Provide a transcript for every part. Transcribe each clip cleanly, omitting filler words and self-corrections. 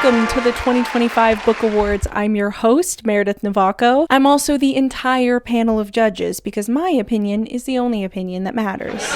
Welcome to the 2025 Book Awards. I'm your host, Meredith Navaco. I'm also the entire panel of judges because my opinion is the only opinion that matters.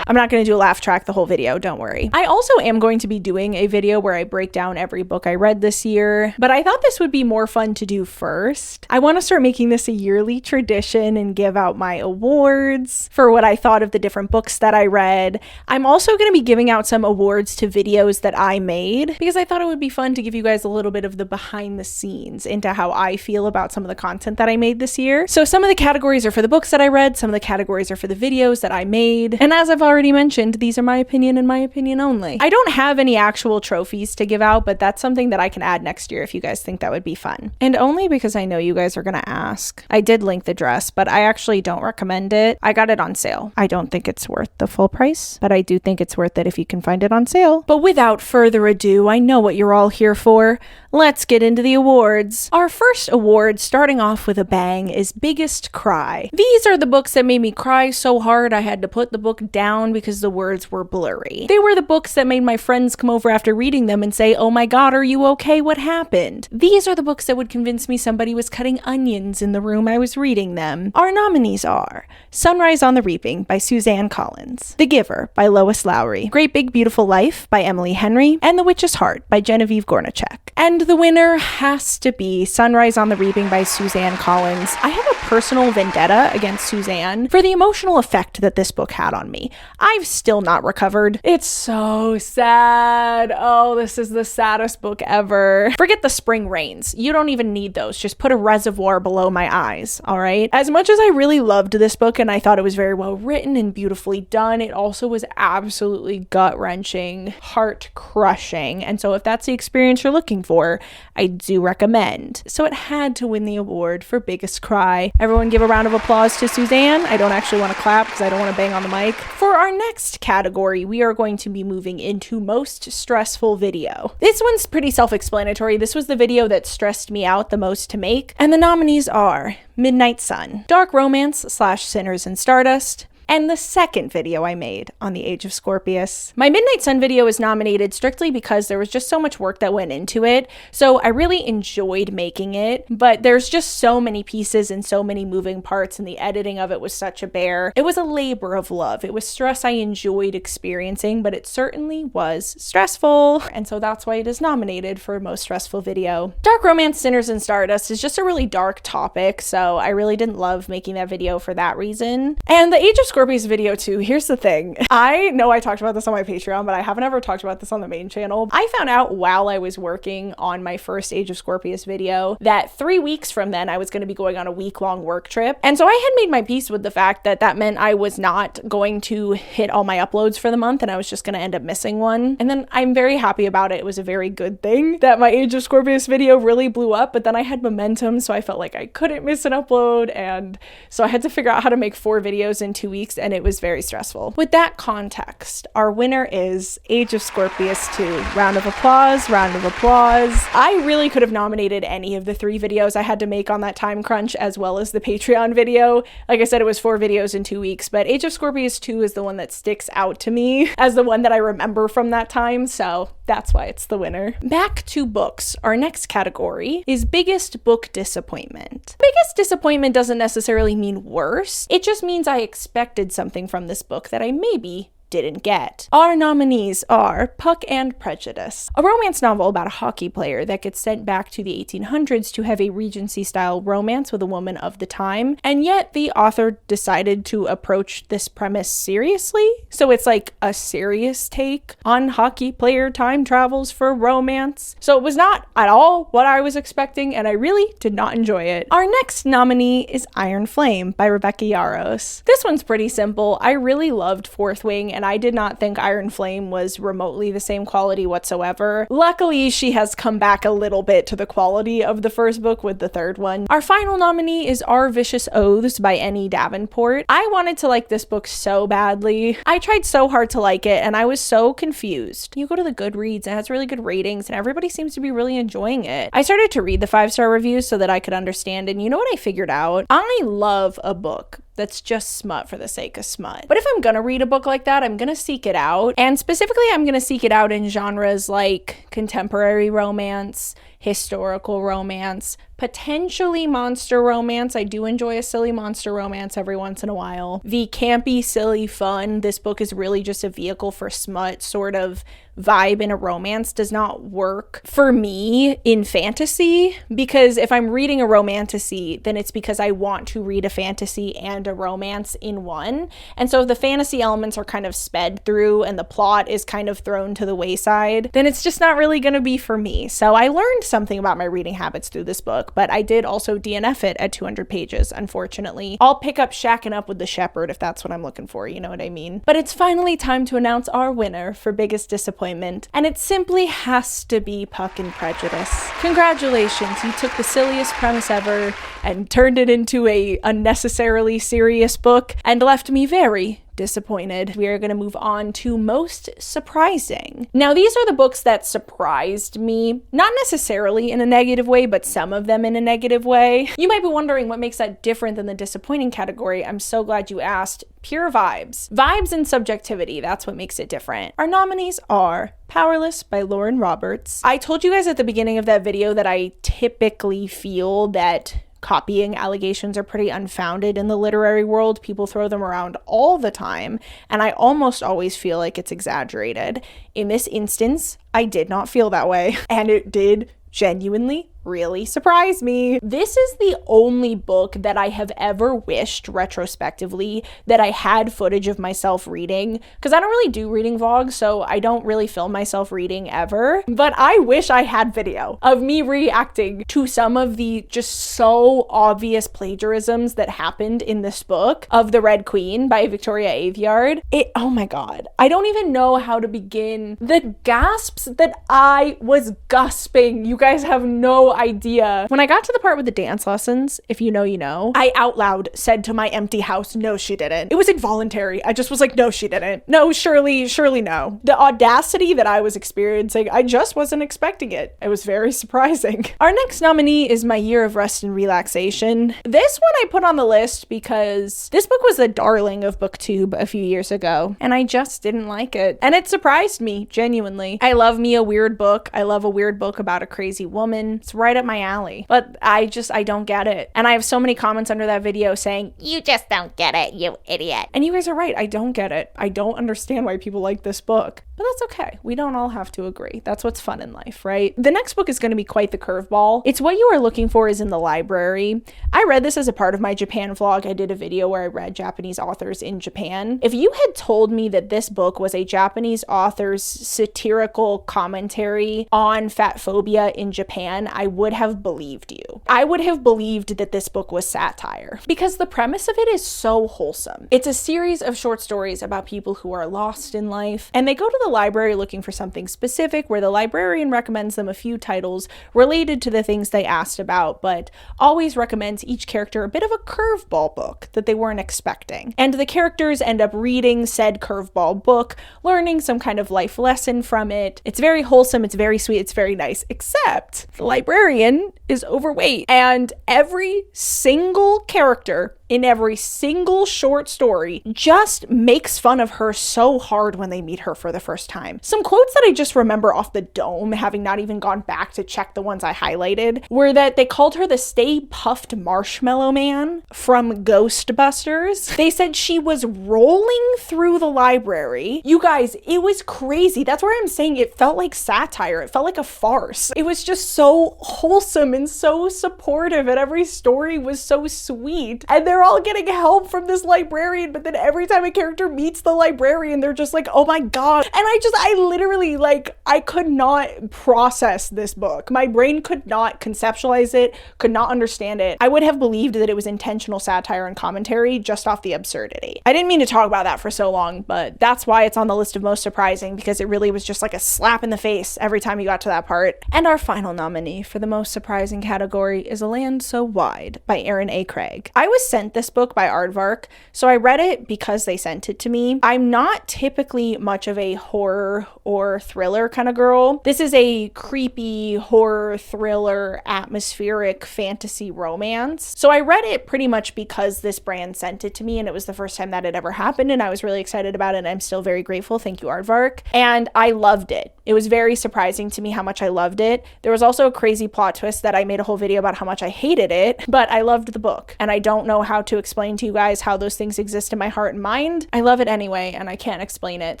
I'm not going to do a laugh track the whole video, don't worry. I also am going to be doing a video where I break down every book I read this year, but I thought this would be more fun to do first. I want to start making this a yearly tradition and give out my awards for what I thought of the different books that I read. I'm also going to be giving out some awards to videos that I made because I thought it would be fun to give you guys a little bit of the behind the scenes into how I feel about some of the content that I made this year. So some of the categories are for the books that I read, some of the categories are for the videos that I made, and as I've already mentioned, these are my opinion and my opinion only. I don't have any actual trophies to give out, but that's something that I can add next year if you guys think that would be fun. And only because I know you guys are gonna ask. I did link the dress, but I actually don't recommend it. I got it on sale. I don't think it's worth the full price, but I do think it's worth it if you can find it on sale. But without further ado, I know what you're all here for. Let's get into the awards. Our first award, starting off with a bang, is Biggest Cry. These are the books that made me cry so hard I had to put the book down because the words were blurry. They were the books that made my friends come over after reading them and say, "Oh my god, are you okay? What happened?" These are the books that would convince me somebody was cutting onions in the room I was reading them. Our nominees are Sunrise on the Reaping by Suzanne Collins, The Giver by Lois Lowry, Great Big Beautiful Life by Emily Henry, and The Witch's Heart by Genevieve Gornichek. And the winner has to be Sunrise on the Reaping by Suzanne Collins. I have a personal vendetta against Suzanne for the emotional effect that this book had on me. I've still not recovered. It's so sad. Oh, this is the saddest book ever. Forget the spring rains. You don't even need those. Just put a reservoir below my eyes, all right? As much as I really loved this book and I thought it was very well written and beautifully done, it also was absolutely gut-wrenching, heart-crushing. And so if that's the experience you're looking for, I do recommend. So it had to win the award for Biggest Cry. Everyone give a round of applause to Suzanne. I don't actually want to clap because I don't want to bang on the mic. For our next category, we are going to be moving into Most Stressful Video. This one's pretty self-explanatory. This was the video that stressed me out the most to make. And the nominees are Midnight Sun, Dark Romance / Sinners in Stardust, and the second video I made on the Age of Scorpius. My Midnight Sun video is nominated strictly because there was just so much work that went into it, so I really enjoyed making it, but there's just so many pieces and so many moving parts, and the editing of it was such a bear. It was a labor of love. It was stress I enjoyed experiencing, but it certainly was stressful, and so that's why it is nominated for Most Stressful Video. Dark Romance Sinners in Stardust is just a really dark topic, so I really didn't love making that video for that reason. And the Age of Scorpius video too, here's the thing. I know I talked about this on my Patreon, but I haven't ever talked about this on the main channel. I found out while I was working on my first Age of Scorpius video that 3 weeks from then I was going to be going on a week-long work trip. And so I had made my peace with the fact that that meant I was not going to hit all my uploads for the month and I was just going to end up missing one. And then I'm very happy about it. It was a very good thing that my Age of Scorpius video really blew up, but then I had momentum, so I felt like I couldn't miss an upload, and so I had to figure out how to make 4 videos in 2 weeks, and it was very stressful. With that context, our winner is Age of Scorpius 2. Round of applause, round of applause. I really could have nominated any of the 3 videos I had to make on that time crunch, as well as the Patreon video. Like I said, it was 4 videos in 2 weeks, but Age of Scorpius 2 is the one that sticks out to me as the one that I remember from that time, so that's why it's the winner. Back to books. Our next category is Biggest Book Disappointment. Biggest disappointment doesn't necessarily mean worse. It just means I expected something from this book that I maybe didn't get. Our nominees are Puck and Prejudice, a romance novel about a hockey player that gets sent back to the 1800s to have a Regency-style romance with a woman of the time, and yet the author decided to approach this premise seriously. So it's like a serious take on hockey player time travels for romance. So it was not at all what I was expecting, and I really did not enjoy it. Our next nominee is Iron Flame by Rebecca Yarros. This one's pretty simple. I really loved Fourth Wing, and I did not think Iron Flame was remotely the same quality whatsoever. Luckily, she has come back a little bit to the quality of the first book with the third one. Our final nominee is Our Vicious Oaths by N.E. Davenport. I wanted to like this book so badly. I tried so hard to like it, and I was so confused. You go to the Goodreads, and it has really good ratings, and everybody seems to be really enjoying it. I started to read the 5-star reviews so that I could understand, and you know what I figured out? I love a book that's just smut for the sake of smut. But if I'm gonna read a book like that, I'm I'm gonna seek it out. And specifically, I'm gonna seek it out in genres like contemporary romance, historical romance, potentially monster romance. I do enjoy a silly monster romance every once in a while. The campy, silly fun, this book is really just a vehicle for smut sort of vibe in a romance does not work for me in fantasy, because if I'm reading a romantasy, then it's because I want to read a fantasy and a romance in one. And so if the fantasy elements are kind of sped through and the plot is kind of thrown to the wayside, then it's just not really going to be for me. So I learned something about my reading habits through this book, but I did also DNF it at 200 pages, unfortunately. I'll pick up Shacking Up with the Shepherd if that's what I'm looking for, you know what I mean? But it's finally time to announce our winner for biggest disappointment, and it simply has to be Puck and Prejudice. Congratulations, you took the silliest premise ever and turned it into a unnecessarily serious book and left me very disappointed. We are going to move on to most surprising. Now, these are the books that surprised me, not necessarily in a negative way, but some of them in a negative way. You might be wondering what makes that different than the disappointing category. I'm so glad you asked. Pure vibes. Vibes and subjectivity, that's what makes it different. Our nominees are Powerless by Lauren Roberts. I told you guys at the beginning of that video that I typically feel that copying allegations are pretty unfounded in the literary world. People throw them around all the time, and I almost always feel like it's exaggerated. In this instance, I did not feel that way, and it did genuinely really surprised me. This is the only book that I have ever wished retrospectively that I had footage of myself reading, because I don't really do reading vlogs, so I don't really film myself reading ever, but I wish I had video of me reacting to some of the just so obvious plagiarisms that happened in this book of The Red Queen by Victoria Aveyard. Oh my god, I don't even know how to begin. The gasps that I was gasping, you guys have no idea. When I got to the part with the dance lessons, if you know, you know, I out loud said to my empty house, no, she didn't. It was involuntary. I just was like, no, she didn't. No, surely no. The audacity that I was experiencing, I just wasn't expecting it. It was very surprising. Our next nominee is My Year of Rest and Relaxation. This one I put on the list because this book was the darling of BookTube a few years ago, and I just didn't like it. And it surprised me, genuinely. I love me a weird book. I love a weird book about a crazy woman. It's right up my alley. But I don't get it. And I have so many comments under that video saying, you just don't get it, you idiot. And you guys are right. I don't get it. I don't understand why people like this book. But that's okay. We don't all have to agree. That's what's fun in life, right? The next book is going to be quite the curveball. It's What You Are Looking For Is in the Library. I read this as a part of my Japan vlog. I did a video where I read Japanese authors in Japan. If you had told me that this book was a Japanese author's satirical commentary on fat phobia in Japan, I would have believed you. I would have believed that this book was satire, because the premise of it is so wholesome. It's a series of short stories about people who are lost in life, and they go to the library looking for something specific, where the librarian recommends them a few titles related to the things they asked about, but always recommends each character a bit of a curveball book that they weren't expecting. And the characters end up reading said curveball book, learning some kind of life lesson from it. It's very wholesome, it's very sweet, it's very nice, except the librarian is overweight, and every single character in every single short story just makes fun of her so hard when they meet her for the first time. Some quotes that I just remember off the dome, having not even gone back to check the ones I highlighted, were that they called her the Stay Puffed Marshmallow Man from Ghostbusters. They said she was rolling through the library. You guys, it was crazy. That's where I'm saying it felt like satire. It felt like a farce. It was just so wholesome and so supportive, and every story was so sweet. And they're all getting help from this librarian, but then every time a character meets the librarian, they're just like, oh my god. And I literally, like, I could not process this book. My brain could not conceptualize it, could not understand it. I would have believed that it was intentional satire and commentary just off the absurdity. I didn't mean to talk about that for so long, but that's why it's on the list of most surprising, because it really was just like a slap in the face every time you got to that part. And our final nominee for the most surprising category is A Land So Wide by Erin A. Craig. I was sent sent this book by Aardvark, so I read it because they sent it to me. I'm not typically much of a horror or thriller kind of girl. This is a creepy horror thriller atmospheric fantasy romance. So I read it pretty much because this brand sent it to me, and it was the first time that had ever happened, and I was really excited about it, and I'm still very grateful. Thank you, Aardvark. And I loved it. It was very surprising to me how much I loved it. There was also a crazy plot twist that I made a whole video about how much I hated it, but I loved the book, and I don't know how to explain to you guys how those things exist in my heart and mind. I love it anyway, and I can't explain it.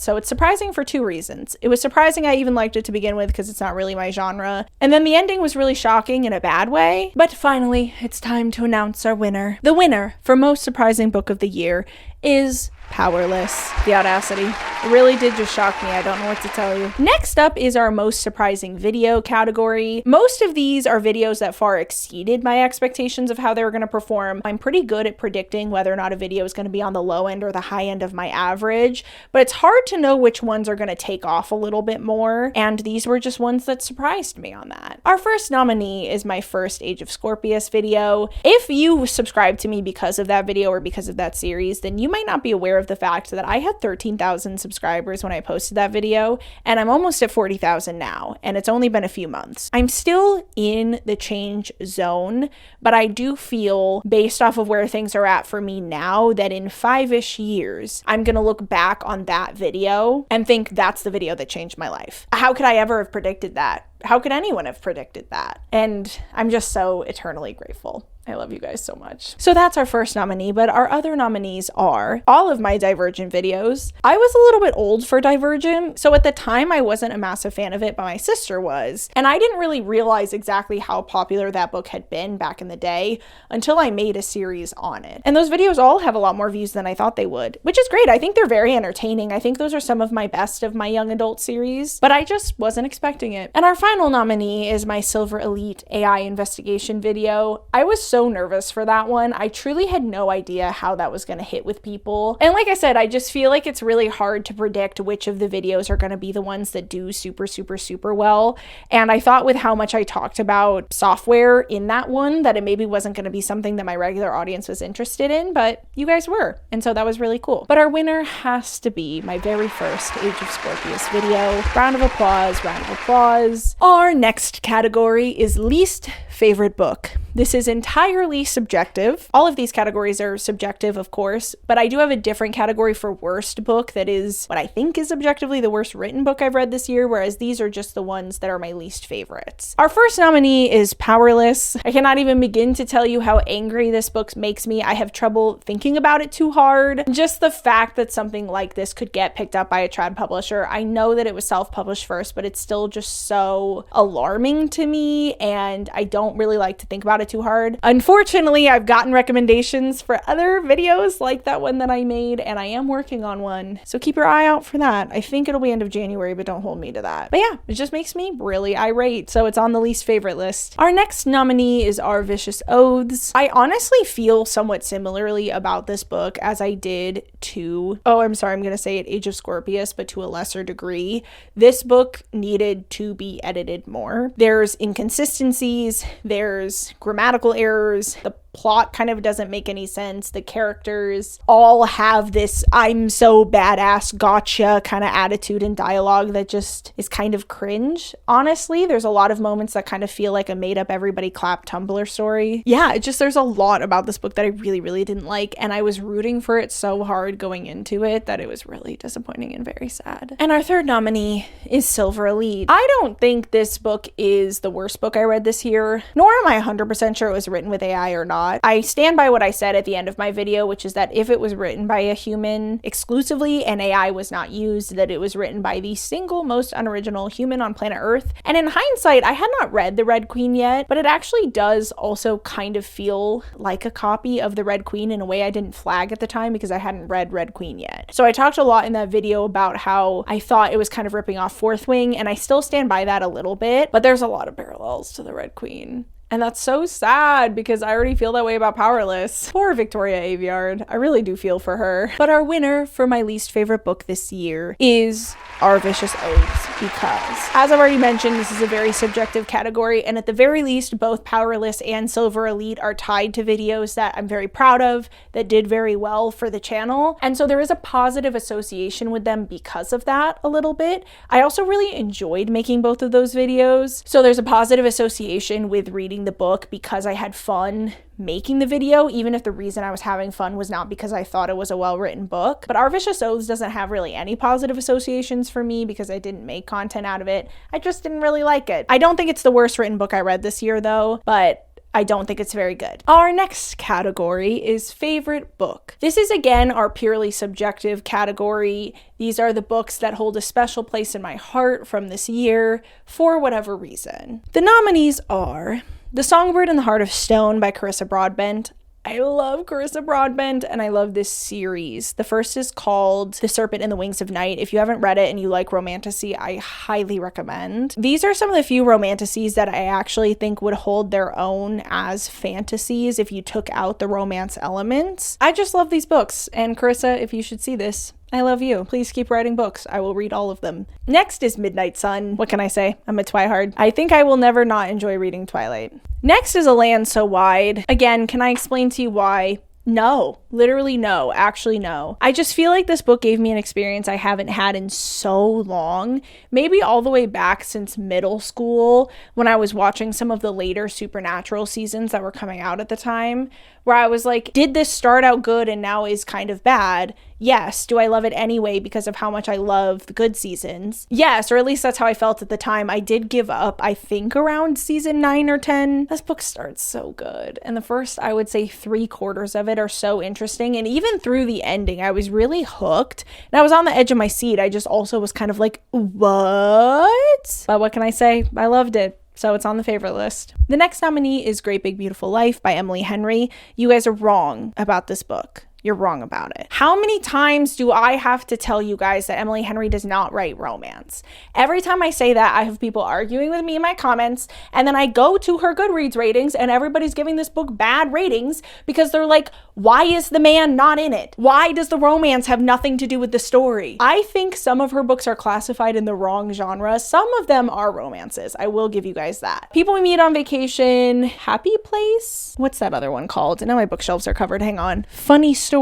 So it's surprising for two reasons. It was surprising I even liked it to begin with because it's not really my genre, and then the ending was really shocking in a bad way. But finally, it's time to announce our winner. The winner for most surprising book of the year is Powerless. The audacity. It really did just shock me. I don't know what to tell you. Next up is our most surprising video category. Most of these are videos that far exceeded my expectations of how they were going to perform. I'm pretty good at predicting whether or not a video is going to be on the low end or the high end of my average, but it's hard to know which ones are going to take off a little bit more, and these were just ones that surprised me on that. Our first nominee is my first Age of Scorpius video. If you subscribe to me because of that video or because of that series, then you might not be aware of the fact that I had 13,000 subscribers when I posted that video, and I'm almost at 40,000 now, and it's only been a few months. I'm still in the change zone, but I do feel, based off of where things are at for me now, that in 5-ish years, I'm gonna look back on that video and think that's the video that changed my life. How could I ever have predicted that? How could anyone have predicted that? And I'm just so eternally grateful. I love you guys so much. So that's our first nominee, but our other nominees are all of my Divergent videos. I was a little bit old for Divergent, so at the time I wasn't a massive fan of it, but my sister was, and I didn't really realize exactly how popular that book had been back in the day until I made a series on it. And those videos all have a lot more views than I thought they would, which is great. I think they're very entertaining. I think those are some of my best of my young adult series, but I just wasn't expecting it. And our final nominee is my Silver Elite AI investigation video. I was so nervous for that one. I truly had no idea how that was going to hit with people. And like I said, I just feel like it's really hard to predict which of the videos are going to be the ones that do super, super, super well. And I thought with how much I talked about software in that one, that it maybe wasn't going to be something that my regular audience was interested in, but you guys were. And so that was really cool. But our winner has to be my very first Age of Scorpius video. Round of applause, round of applause. Our next category is least favorite book. This is entirely subjective. All of these categories are subjective, of course, but I do have a different category for worst book that is what I think is objectively the worst written book I've read this year, whereas these are just the ones that are my least favorites. Our first nominee is Powerless. I cannot even begin to tell you how angry this book makes me. I have trouble thinking about it too hard. Just the fact that something like this could get picked up by a trad publisher. I know that it was self-published first, but it's still just so alarming to me, and I don't really like to think about it too hard. Unfortunately, I've gotten recommendations for other videos like that one that I made, and I am working on one, so keep your eye out for that. I think it'll be end of January, but don't hold me to that. But yeah, it just makes me really irate, so it's on the least favorite list. Our next nominee is Our Vicious Oaths. I honestly feel somewhat similarly about this book as I did to, I'm gonna say it, Age of Scorpius, but to a lesser degree. This book needed to be edited more. There's inconsistencies, there's grammatical errors, the plot kind of doesn't make any sense. The characters all have this I'm so badass gotcha kind of attitude and dialogue that just is kind of cringe. Honestly, there's a lot of moments that kind of feel like a made up everybody clap Tumblr story. Yeah, there's a lot about this book that I really, really didn't like, and I was rooting for it so hard going into it that it was really disappointing and very sad. And our third nominee is Silver Elite. I don't think this book is the worst book I read this year, nor am I 100% sure it was written with AI or not. I stand by what I said at the end of my video, which is that if it was written by a human exclusively and AI was not used, that it was written by the single most unoriginal human on planet Earth. And in hindsight, I had not read The Red Queen yet, but it actually does also kind of feel like a copy of The Red Queen in a way I didn't flag at the time because I hadn't read Red Queen yet. So I talked a lot in that video about how I thought it was kind of ripping off Fourth Wing, and I still stand by that a little bit, but there's a lot of parallels to The Red Queen. And that's so sad because I already feel that way about Powerless. Poor Victoria Aveyard. I really do feel for her. But our winner for my least favorite book this year is Our Vicious Oaths, because, as I've already mentioned, this is a very subjective category, and at the very least, both Powerless and Silver Elite are tied to videos that I'm very proud of, that did very well for the channel, and so there is a positive association with them because of that a little bit. I also really enjoyed making both of those videos, so there's a positive association with reading the book because I had fun making the video, even if the reason I was having fun was not because I thought it was a well-written book. But Our Vicious Oaths doesn't have really any positive associations for me because I didn't make content out of it. I just didn't really like it. I don't think it's the worst written book I read this year though, but I don't think it's very good. Our next category is favorite book. This is again our purely subjective category. These are the books that hold a special place in my heart from this year for whatever reason. The nominees are The Songbird and the Heart of Stone by Carissa Broadbent. I love Carissa Broadbent and I love this series. The first is called The Serpent and the Wings of Night. If you haven't read it and you like romantasy, I highly recommend. These are some of the few romantasies that I actually think would hold their own as fantasies if you took out the romance elements. I just love these books, and Carissa, if you should see this, I love you. Please keep writing books. I will read all of them. Next is Midnight Sun. What can I say? I'm a Twihard. I think I will never not enjoy reading Twilight. Next is A Land So Wide. Again, can I explain to you why? No, literally no, actually no. I just feel like this book gave me an experience I haven't had in so long, maybe all the way back since middle school when I was watching some of the later Supernatural seasons that were coming out at the time, where I was like, did this start out good and now is kind of bad? Yes. Do I love it anyway because of how much I love the good seasons? Yes, or at least that's how I felt at the time. I did give up, I think, around season 9 or 10. This book starts so good. And the first, I would say 3/4 of it are so interesting. And even through the ending, I was really hooked. And I was on the edge of my seat. I just also was kind of like, what? But what can I say? I loved it. So it's on the favorite list. The next nominee is Great Big Beautiful Life by Emily Henry. You guys are wrong about this book. You're wrong about it. How many times do I have to tell you guys that Emily Henry does not write romance? Every time I say that, I have people arguing with me in my comments, and then I go to her Goodreads ratings and everybody's giving this book bad ratings because they're like, why is the man not in it? Why does the romance have nothing to do with the story? I think some of her books are classified in the wrong genre. Some of them are romances. I will give you guys that. People We Meet on Vacation, Happy Place? What's that other one called? Now my bookshelves are covered. Hang on. Funny Story.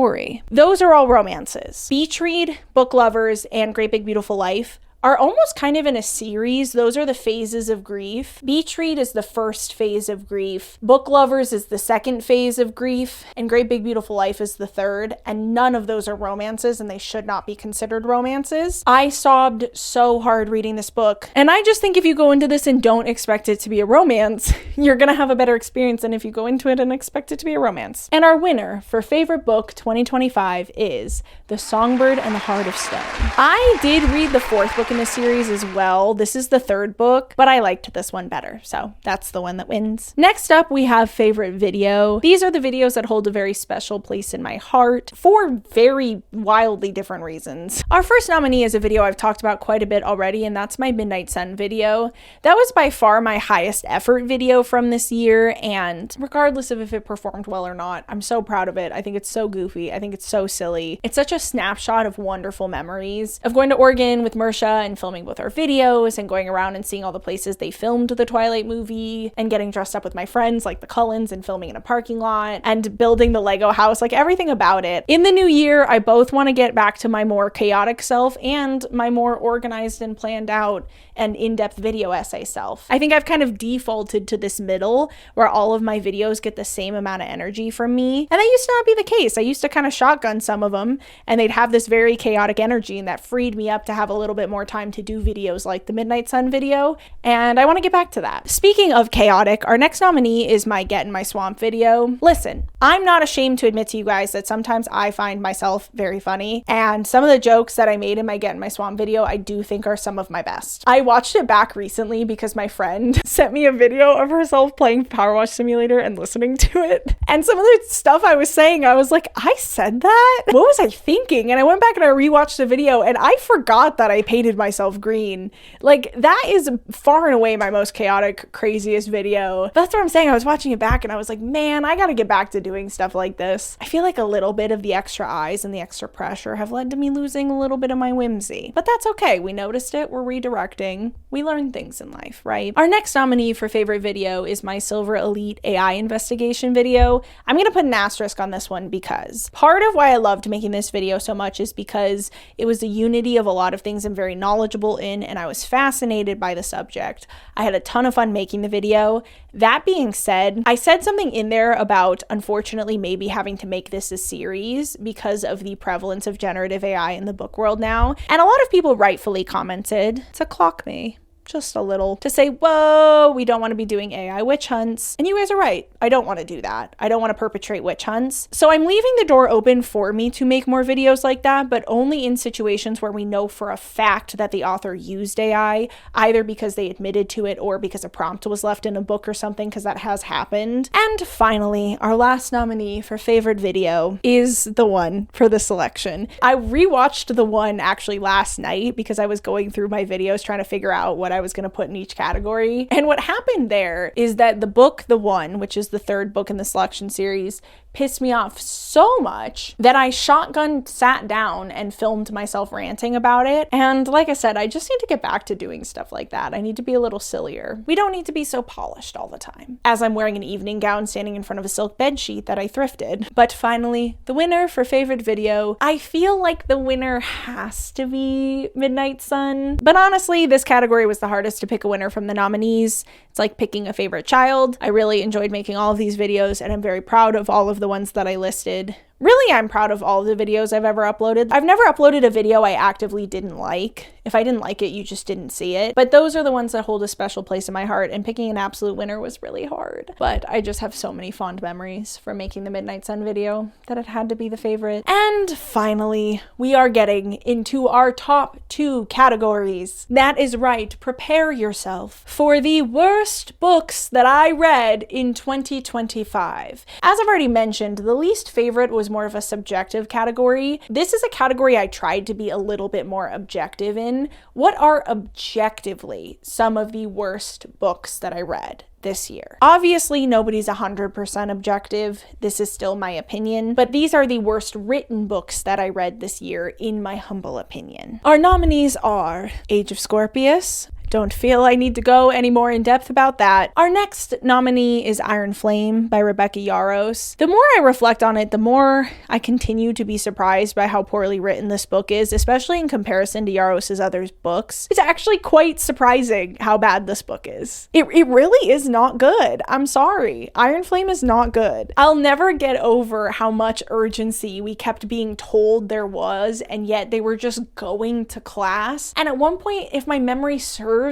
Those are all romances. Beach Read, Book Lovers, and Great Big Beautiful Life are almost kind of in a series. Those are the phases of grief. Beach Read is the first phase of grief. Book Lovers is the second phase of grief. And Great Big Beautiful Life is the third. And none of those are romances, and they should not be considered romances. I sobbed so hard reading this book. And I just think if you go into this and don't expect it to be a romance, you're gonna have a better experience than if you go into it and expect it to be a romance. And our winner for favorite book 2025 is The Songbird and the Heart of Stone. I did read the fourth book in the series as well. This is the third book, but I liked this one better, so that's the one that wins. Next up, we have favorite video. These are the videos that hold a very special place in my heart for very wildly different reasons. Our first nominee is a video I've talked about quite a bit already, and that's my Midnight Sun video. That was by far my highest effort video from this year, and regardless of if it performed well or not, I'm so proud of it. I think it's so goofy. I think it's so silly. It's such a snapshot of wonderful memories of going to Oregon with Mersha and filming both our videos and going around and seeing all the places they filmed the Twilight movie and getting dressed up with my friends like the Cullens and filming in a parking lot and building the Lego house, like everything about it. In the new year, I both want to get back to my more chaotic self and my more organized and planned out and in-depth video essay self. I think I've kind of defaulted to this middle where all of my videos get the same amount of energy from me. And that used to not be the case. I used to kind of shotgun some of them and they'd have this very chaotic energy, and that freed me up to have a little bit more time to do videos like the Midnight Sun video. And I want to get back to that. Speaking of chaotic, our next nominee is my Get in My Swamp video. Listen, I'm not ashamed to admit to you guys that sometimes I find myself very funny, and some of the jokes that I made in my Get in My Swamp video I do think are some of my best. I watched it back recently because my friend sent me a video of herself playing Power Wash Simulator and listening to it. And some of the stuff I was saying, I was like, I said that? What was I thinking? And I went back and I rewatched the video and I forgot that I painted myself green. Like, that is far and away my most chaotic, craziest video. But that's what I'm saying. I was watching it back and I was like, man, I gotta get back to doing stuff like this. I feel like a little bit of the extra eyes and the extra pressure have led to me losing a little bit of my whimsy. But that's okay. We noticed it. We're redirecting. We learn things in life, right? Our next nominee for favorite video is my Silver Elite AI investigation video. I'm gonna put an asterisk on this one because part of why I loved making this video so much is because it was a unity of a lot of things I'm very knowledgeable in, and I was fascinated by the subject. I had a ton of fun making the video. That being said, I said something in there about, unfortunately, maybe having to make this a series because of the prevalence of generative AI in the book world now. And a lot of people rightfully commented to clock me just a little, to say, whoa, we don't want to be doing AI witch hunts. And you guys are right. I don't want to do that. I don't want to perpetrate witch hunts. So I'm leaving the door open for me to make more videos like that, but only in situations where we know for a fact that the author used AI, either because they admitted to it or because a prompt was left in a book or something, because that has happened. And finally, our last nominee for favorite video is the one for the selection. I rewatched the one actually last night because I was going through my videos trying to figure out what I was going to put in each category. And what happened there is that the book, The One, which is the third book in the selection series, pissed me off so much that I sat down and filmed myself ranting about it. And like I said, I just need to get back to doing stuff like that. I need to be a little sillier. We don't need to be so polished all the time. As I'm wearing an evening gown standing in front of a silk bed sheet that I thrifted. But finally, the winner for favorite video, I feel like the winner has to be Midnight Sun. But honestly, this category was the hardest to pick a winner from the nominees. It's like picking a favorite child. I really enjoyed making all of these videos, and I'm very proud of all of the ones that I listed. Really, I'm proud of all the videos I've ever uploaded. I've never uploaded a video I actively didn't like. If I didn't like it, you just didn't see it. But those are the ones that hold a special place in my heart, and picking an absolute winner was really hard. But I just have so many fond memories from making the Midnight Sun video that it had to be the favorite. And finally, we are getting into our top 2 categories. That is right, prepare yourself for the worst books that I read in 2025. As I've already mentioned, the least favorite was more of a subjective category. This is a category I tried to be a little bit more objective in. What are objectively some of the worst books that I read this year? Obviously, nobody's 100% objective. This is still my opinion, but these are the worst written books that I read this year, in my humble opinion. Our nominees are Age of Scorpius. Don't feel I need to go any more in depth about that. Our next nominee is Iron Flame by Rebecca Yarros. The more I reflect on it, the more I continue to be surprised by how poorly written this book is, especially in comparison to Yarros' other books. It's actually quite surprising how bad this book is. It really is not good. I'm sorry. Iron Flame is not good. I'll never get over how much urgency we kept being told there was, and yet they were just going to class. And at one point, if my memory serves,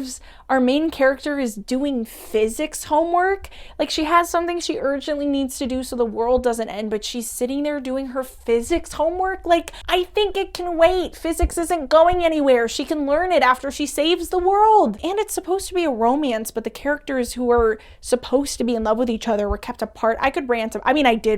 our main character is doing physics homework. Like, she has something she urgently needs to do so the world doesn't end, but she's sitting there doing her physics homework. Like, I think it can wait. Physics isn't going anywhere. She can learn it after she saves the world. And it's supposed to be a romance, but the characters who are supposed to be in love with each other were kept apart. I did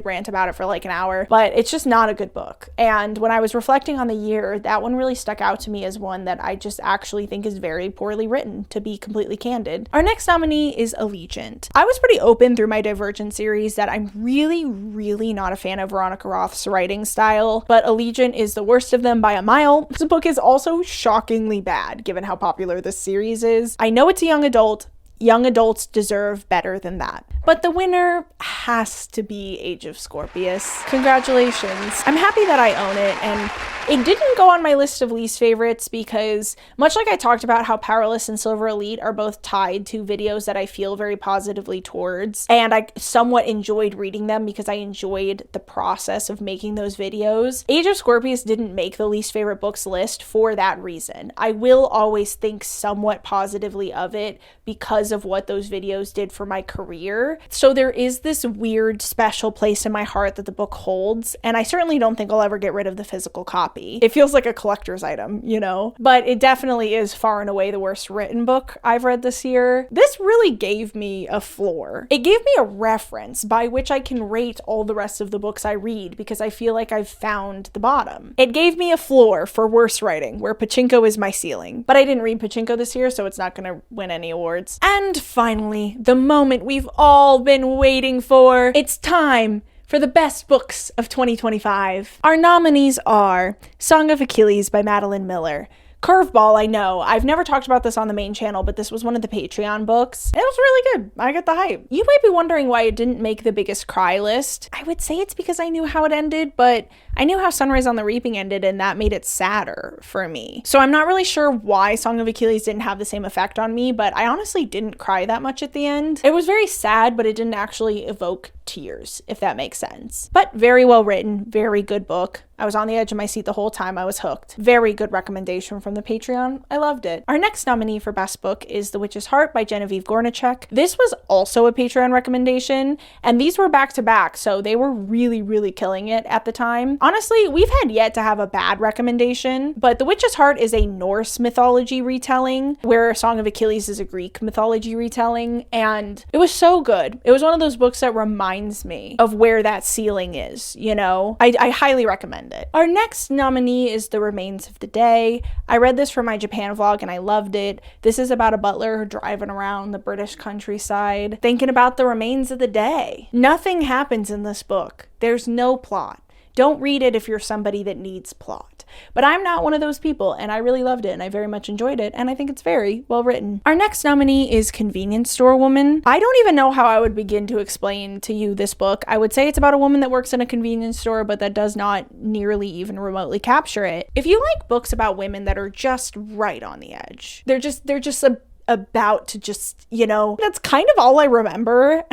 rant about it for like an hour, but it's just not a good book. And when I was reflecting on the year, that one really stuck out to me as one that I just actually think is very poorly written, to be completely candid. Our next nominee is Allegiant. I was pretty open through my Divergent series that I'm really not a fan of Veronica Roth's writing style, but Allegiant is the worst of them by a mile. This book is also shockingly bad, given how popular this series is. I know it's a young adult. Young adults deserve better than that. But the winner has to be Age of Scorpius. Congratulations. I'm happy that I own it, and it didn't go on my list of least favorites because, much like I talked about how Powerless and Silver Elite are both tied to videos that I feel very positively towards, and I somewhat enjoyed reading them because I enjoyed the process of making those videos, Age of Scorpius didn't make the least favorite books list for that reason. I will always think somewhat positively of it because of what those videos did for my career. year. So there is this weird special place in my heart that the book holds, and I certainly don't think I'll ever get rid of the physical copy. It feels like a collector's item, you know? But it definitely is far and away the worst written book I've read this year. This really gave me a floor. It gave me a reference by which I can rate all the rest of the books I read because I feel like I've found the bottom. It gave me a floor for worst writing, where Pachinko is my ceiling. But I didn't read Pachinko this year, so it's not gonna win any awards. And finally, the moment we've all been waiting for. It's time for the best books of 2025. Our nominees are Song of Achilles by Madeline Miller. Curveball, I know. I've never talked about this on the main channel, but this was one of the Patreon books. It was really good. I got the hype. You might be wondering why it didn't make the biggest cry list. I would say it's because I knew how it ended, but I knew how Sunrise on the Reaping ended, and that made it sadder for me. So I'm not really sure why Song of Achilles didn't have the same effect on me, but I honestly didn't cry that much at the end. It was very sad, but it didn't actually evoke tears, if that makes sense. But very well written, very good book. I was on the edge of my seat the whole time. I was hooked. Very good recommendation from the Patreon. I loved it. Our next nominee for Best Book is The Witch's Heart by Genevieve Gornichek. This was also a Patreon recommendation, and these were back to back, so they were really, really killing it at the time. Honestly, we've had yet to have a bad recommendation, but The Witch's Heart is a Norse mythology retelling, where Song of Achilles is a Greek mythology retelling, and it was so good. It was one of those books that reminds me of where that ceiling is, you know? I highly recommend it. Our next nominee is The Remains of the Day. I read this for my Japan vlog and I loved it. This is about a butler driving around the British countryside, thinking about the remains of the day. Nothing happens in this book. There's no plot. Don't read it if you're somebody that needs plot. But I'm not one of those people, and I really loved it, and I very much enjoyed it, and I think it's very well written. Our next nominee is Convenience Store Woman. I don't even know how I would begin to explain to you this book. I would say it's about a woman that works in a convenience store, but that does not nearly even remotely capture it. If you like books about women that are just right on the edge, they're just about to just, you know, that's kind of all I remember.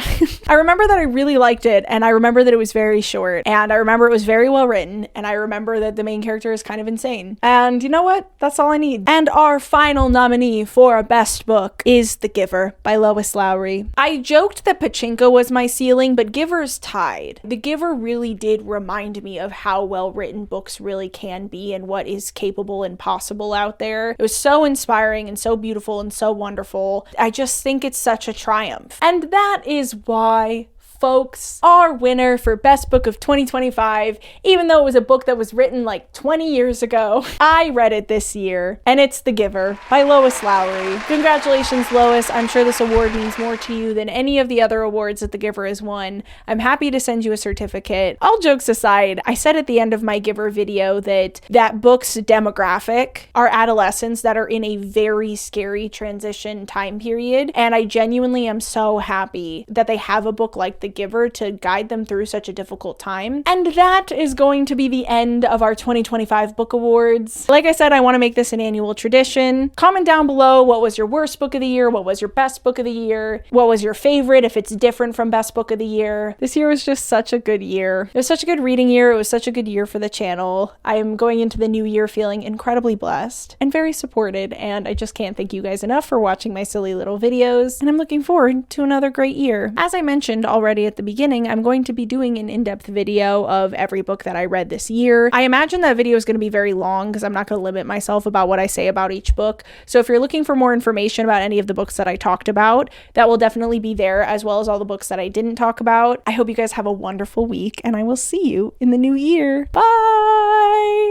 I remember that I really liked it, and I remember that it was very short, and I remember it was very well written, and I remember that the main character is kind of insane. And you know what? That's all I need. And our final nominee for a best book is The Giver by Lois Lowry. I joked that Pachinko was my ceiling, but Giver's tied. The Giver really did remind me of how well written books really can be and what is capable and possible out there. It was so inspiring and so beautiful and so wonderful. I just think it's such a triumph. And that is why, folks, our winner for Best Book of 2025, even though it was a book that was written like 20 years ago, I read it this year, and it's The Giver by Lois Lowry. Congratulations, Lois. I'm sure this award means more to you than any of the other awards that The Giver has won. I'm happy to send you a certificate. All jokes aside, I said at the end of my Giver video that book's demographic are adolescents that are in a very scary transition time period, and I genuinely am so happy that they have a book like The Giver to guide them through such a difficult time. And that is going to be the end of our 2025 book awards. Like I said, I want to make this an annual tradition. Comment down below, what was your worst book of the year? What was your best book of the year? What was your favorite if it's different from best book of the year? This year was just such a good year. It was such a good reading year. It was such a good year for the channel. I am going into the new year feeling incredibly blessed and very supported, and I just can't thank you guys enough for watching my silly little videos, and I'm looking forward to another great year. As I mentioned already at the beginning, I'm going to be doing an in-depth video of every book that I read this year. I imagine that video is going to be very long because I'm not going to limit myself about what I say about each book. So if you're looking for more information about any of the books that I talked about, that will definitely be there, as well as all the books that I didn't talk about. I hope you guys have a wonderful week, and I will see you in the new year. Bye!